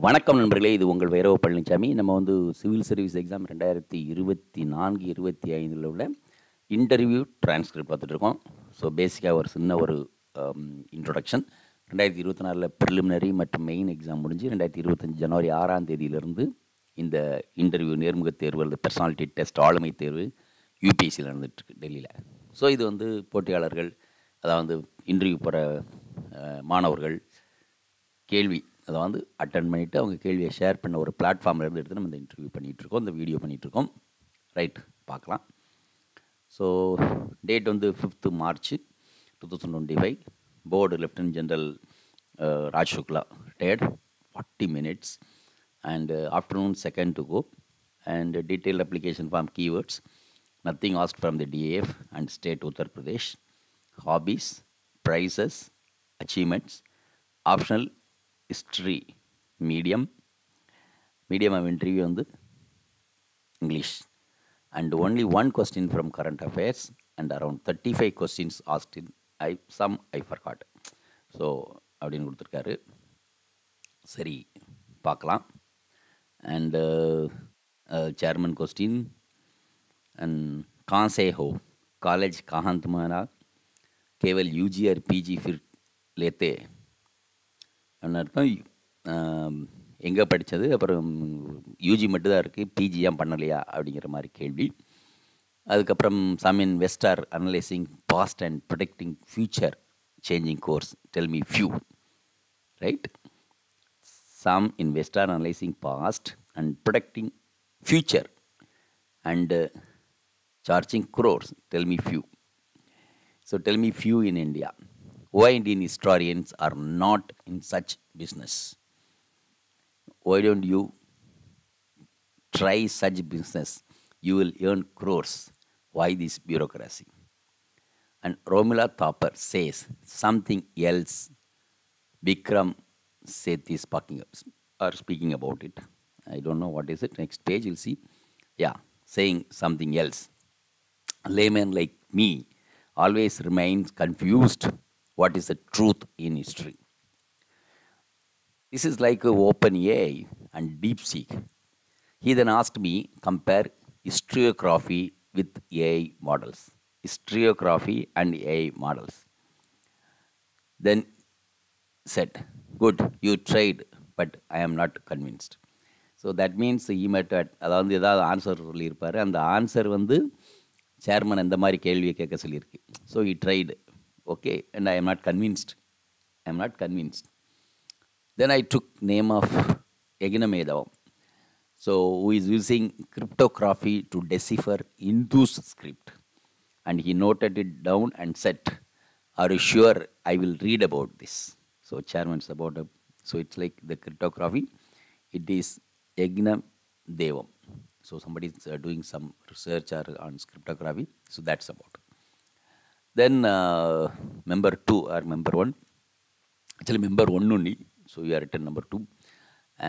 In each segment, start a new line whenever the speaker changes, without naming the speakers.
வணக்கம் நண்பர்களே! இது உங்கள் வைரவ பழனிசாமி. நம்ம சிவில் சர்வீஸ் எக்ஸாம் 2024, 25ல உள்ள இன்டர்வியூ டிரான்ஸ்கிரிப்ட் பார்த்துட்ருக்கோம். ஸோ பேசிக்கா ஒரு சின்ன ஒரு இன்ட்ரோடக்ஷன். 2024ல ப்ரிலிமினரி மற்றும் மெயின் எக்ஸாம் முடிஞ்சு 2025 ஜனவரி 6ஆம் தேதியிலிருந்து இந்த இன்டர்வியூ நேர்முகத் தேர்வு அல்லது பெர்சனாலிட்டி டெஸ்ட் ஆளுமை தேர்வு யுபிஎஸ்சியில் நடந்துகிட்ருக்கு டெல்லியில். ஸோ இது போட்டியாளர்கள், அதாவது இன்டர்வியூ போகிற மாணவர்கள் கேள்வி அட்டன் பண்ணிவிட்டு அவங்க கேள்வியை ஷேர் பண்ண ஒரு பிளாட்ஃபார்ம்லேருந்து எடுத்து நம்ம இந்த இன்டர்வியூ பண்ணிகிட்ருக்கோம், இந்த வீடியோ பண்ணிகிட்ருக்கோம். ரைட், பார்க்கலாம். So date 5th March 2025. Board lieutenant general Raj Shukla, retired, 40 minutes, and afternoon 2nd to go, and detailed application form keywords, nothing asked from the DAF and state Uttar Pradesh, hobbies, prizes, achievements, optional history, medium of interview English, and only one question from current affairs, and around 35 questions asked in I forgot. So அப்படின்னு கொடுத்துருக்காரு. சரி, பார்க்கலாம். And chairman question, and कहाँ से हो, college कहाँ तुम्हारा, केवल यूजी और पीजी फिर लेते அர்த்தம். எங்கே படித்தது, அப்புறம் யூஜி மட்டும்தான் இருக்குது, பிஜி ஏன் பண்ணலையா அப்படிங்கிற மாதிரி கேள்வி. அதுக்கப்புறம் some in west are analysing past and protecting future changing course, tell me few. Right, some in west are analysing past and protecting future and charging crores, tell me few. So tell me few in India. Why Indian historians are not in such business? Why don't you try such business? You will earn crores. Why this bureaucracy? And Romila Thapar says something else. Bikram Seth is speaking about it. I don't know what is it. Next page you'll see. Yeah, saying something else. A layman like me always remains confused. What is the truth in history? This is like OpenAI and DeepSeek. He then asked me compare historiography with AI models. Historiography and AI models. Then said, good, you tried, but I am not convinced. So that means he met at அதாவது ஏதாவது answer சொல்லியிருப்பார். அந்த answer chairman அந்த மாதிரி கேள்வியை கேட்க சொல்லியிருக்கு. So he tried. Okay, and I am not convinced. Then I took name of Yagna Medhavam, so who is using cryptography to decipher Hindu's script, and he noted it down and said, are you sure I will read about this? So chairman's about so it's like the cryptography, it is Yagna Devam. So somebody is doing some research on cryptography, so that's about it. Then member 2 or member 1, actually member 1 only, so you are written number 2,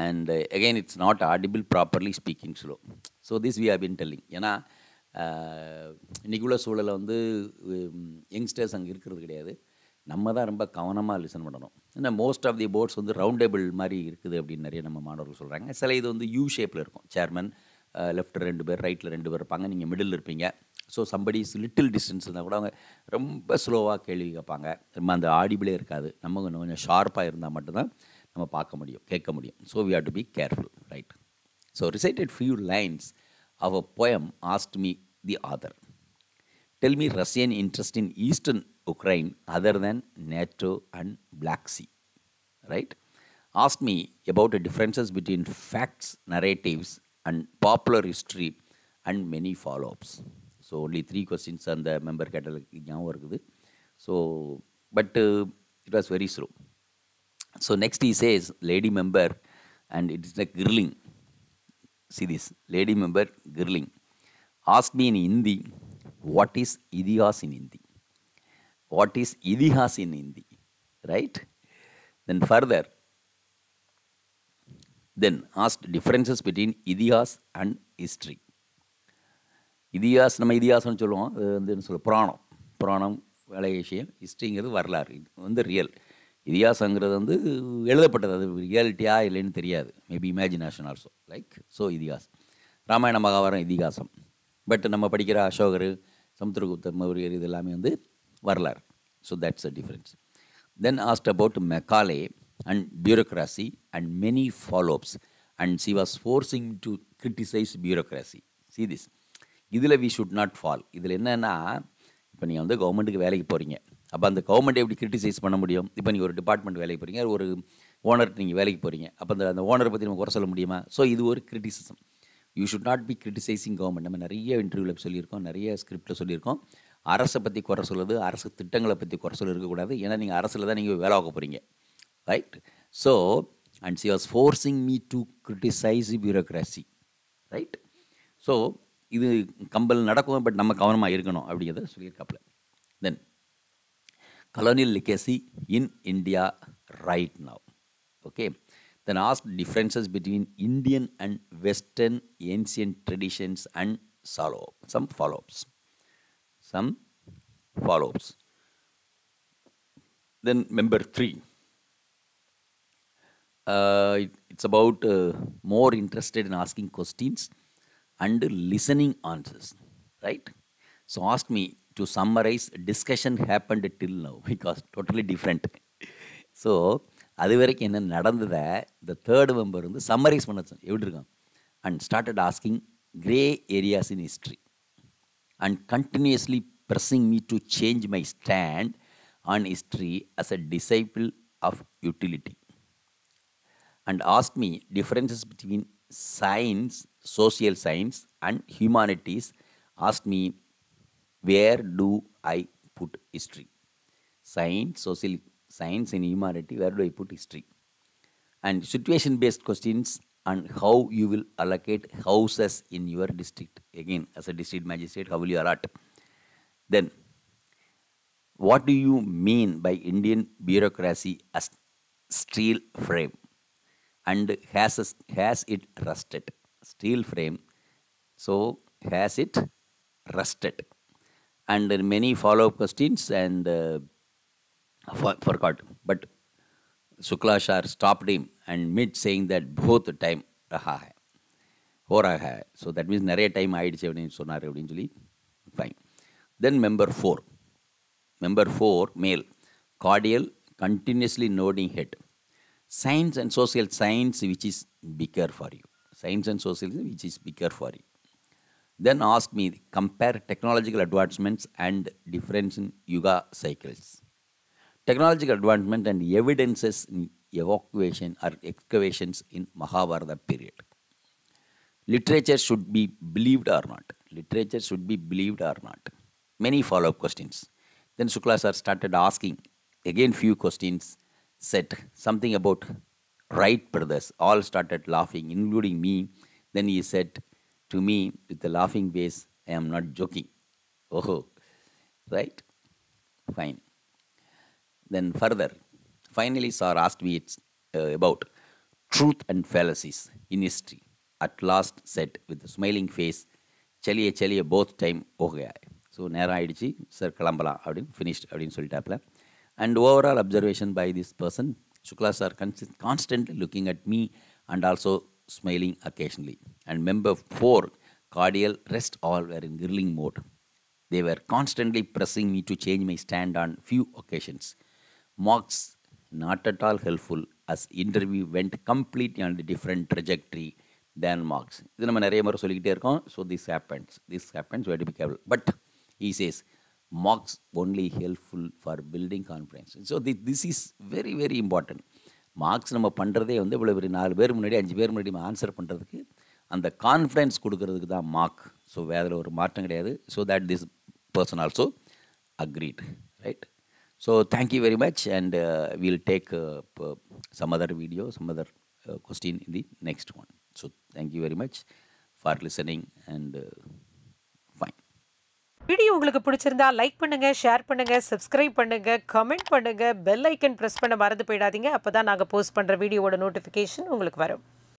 and again it's not audible properly, speaking slow. So this we have been telling. ஏன்னா இன்றைக்குள்ள சூழலில் youngsters அங்கே இருக்கிறது கிடையாது, நம்ம தான் ரொம்ப கவனமாக லிசன் பண்ணணும். ஏன்னா most of the boards round table மாதிரி இருக்குது அப்படின்னு நிறைய நம்ம மாணவர்கள் சொல்கிறாங்க. சில இது யூ ஷேப்பில் இருக்கும். சேர்மன் லெஃப்ட்டில் 2 பேர், ரைட்டில் 2 பேர் இருப்பாங்க, நீங்கள் மிடில் இருப்பீங்க. ஸோ சம்படி லிட்டில் டிஸ்டன்ஸ் இருந்தால் கூட அவங்க ரொம்ப ஸ்லோவாக கேள்வி கேட்பாங்க. ரொம்ப அந்த ஆடிபிளே இருக்காது. நம்ம கொஞ்சம் ஷார்ப்பாக இருந்தால் மட்டும்தான் நம்ம பார்க்க முடியும், கேட்க முடியும். So we have to be careful, right. So recited few lines of a poem, asked me the author. Tell me Russian interest in eastern Ukraine other than NATO and Black Sea, right? Asked me about the differences between facts, narratives and popular history and many follow-ups. So only 3 questions on the member catalog ஞாபகம் இருக்குது. So but it was very slow. So next he says lady member, and it is like grilling. See this, lady member grilling. Ask me in Hindi, what is idihas in Hindi? What is idihas in Hindi? Right? Then further, then asked differences between idihas and history. Itihas நம்ம இதிகாசம்னு சொல்லுவோம், அது புராணம் வேலை விஷயம். ஹிஸ்ட்ரிங்கிறது வரலாறு, இது real. இதிகாசங்கிறது வந்து எழுதப்பட்டது, அது ரியாலிட்டியா இல்லைன்னு தெரியாது, maybe imagination also like. So Ithikasam, Ramayana Mahabharatam Ithikasam. But நம்ம படிக்கிற அசோகர், சமுத்திரகுப்தர், மௌரியர் இது எல்லாமே வந்து வரலாறு. So that's a difference. Then asked about Macaulay and bureaucracy and many followups and she was forcing to criticise bureaucracy. See this, இதில் வி ஷுட் நாட் ஃபால். இதில் என்னென்னா, இப்போ நீங்கள் வந்து கவர்மெண்ட்டுக்கு வேலைக்கு போகிறீங்க, அப்போ அந்த கவர்மெண்ட்டை எப்படி கிரிட்டிசைஸ் பண்ண முடியும்? இப்போ நீங்கள் ஒரு டிபார்ட்மெண்ட் வேலைக்கு போகிறீங்க, ஒரு ஓனர்கிட்ட நீங்கள் வேலைக்கு போகிறீங்க, அப்போ அந்த ஓனரை பற்றி நம்ம குறை சொல்ல முடியுமா? ஸோ இது ஒரு criticism. You should not be criticising government. நம்ம நிறைய இன்டர்வியூவில் சொல்லியிருக்கோம், நிறைய ஸ்கிரிப்டில் சொல்லியிருக்கோம், அரசை பற்றி குறை சொல்லுது, அரசு திட்டங்களை பற்றி குறை சொல்ல இருக்கக்கூடாது. ஏன்னா நீங்கள் அரசில் தான் நீங்கள் வேலை பார்க்க போகிறீங்க, right? So and she was forcing me to criticise bureaucracy, right? So இது கம்பல் நடக்கும், பட் நம்ம கவனமாக இருக்கணும் அப்படிங்கிறத சொல்லியிருக்காப்புல. Then colonial legacy in India right now. Okay. Then ask differences between Indian and Western ancient traditions and some follow-ups. Then number 3. It's about more interested in asking questions and listening answers, right? So ask me to summarize discussion happened till now, because totally different. So அது வரைக்கும் என்ன நடந்ததை இந்த third member வந்து summarise பண்ண எப்படி இருக்கான். And started asking grey areas in history and continuously pressing me to change my stand on history as a discipline of utility. And ask me differences between science, social science and humanities. Ask me where do I put history? Science, social science and humanity, where do I put history? And situation based questions on how you will allocate houses in your district. Again, as a district magistrate, how will you allot? Then what do you mean by Indian bureaucracy as steel frame? And has it rusted? Steel frame, so has it rusted? And many follow-up questions, and forgot. But Shukla Sir stopped him and mid saying that both time raha hai, ho raha hai. So that means நிறைய time ஆயிடுச்சு அப்படின்னு சொன்னார் அப்படின்னு சொல்லி fine. Then member 4 male, cordial, continuously nodding head. Science and social science which is bigger for you. Science and social which is bigger for you. Then ask me, compare technological advancements and difference in Yuga cycles. Technological advancement and evidences in evacuation or excavations in Mahabharata period. Literature should be believed or not. Literature should be believed or not. Many follow-up questions. Then Shukla sir started asking again few questions, said something about Wright brothers. All started laughing, including me. Then he said to me with a laughing face, I am not joking. Oh, right? Fine. Then further, finally sir asked me about truth and fallacies in history. At last said with a smiling face, chaliye both time ho gaya hai. So நேரம் ஆயிடுச்சு sir, கிளம்பலாம் அப்படின்னு finished அப்படின்னு சொல்லிட்டாப்ல. And overall observation by this person, Shukla sir constantly looking at me and also smiling occasionally. And member 4, cordial, rest all were in grilling mode. They were constantly pressing me to change my stand on few occasions. Marks not at all helpful, as interview went completely on a different trajectory than marks. இது நம்ம நிறைய முறை சொல்லிக்கிட்டே இருக்கோம். So this happens, we have to be careful. But he says marks only helpful for building confidence. So this is very very important. Marks நம்ம பண்ணுறதே வந்து இவ்வளோ ஒரு 4 பேர் முன்னாடி 5 பேர் முன்னாடி ஆன்சர் பண்ணுறதுக்கு அந்த கான்ஃபிடென்ஸ் கொடுக்கறதுக்கு தான் மார்க். ஸோ அதில் ஒரு மாற்றம் கிடையாது. So that this person also agreed, right? So thank you very much, and we'll take some other video, some other question in the next one. So thank you very much for listening, and fine.
Video உங்களுக்கு பிடிச்சிருந்தா like பண்ணுங்க, share பண்ணுங்க, subscribe பண்ணுங்க, comment பண்ணுங்க, bell icon press பண்ண மறந்து போயிடாதீங்க. அப்பதான் நாங்க போஸ்ட் பண்ற வீடியோவோட நோட்டிஃபிகேஷன் உங்களுக்கு வரும்.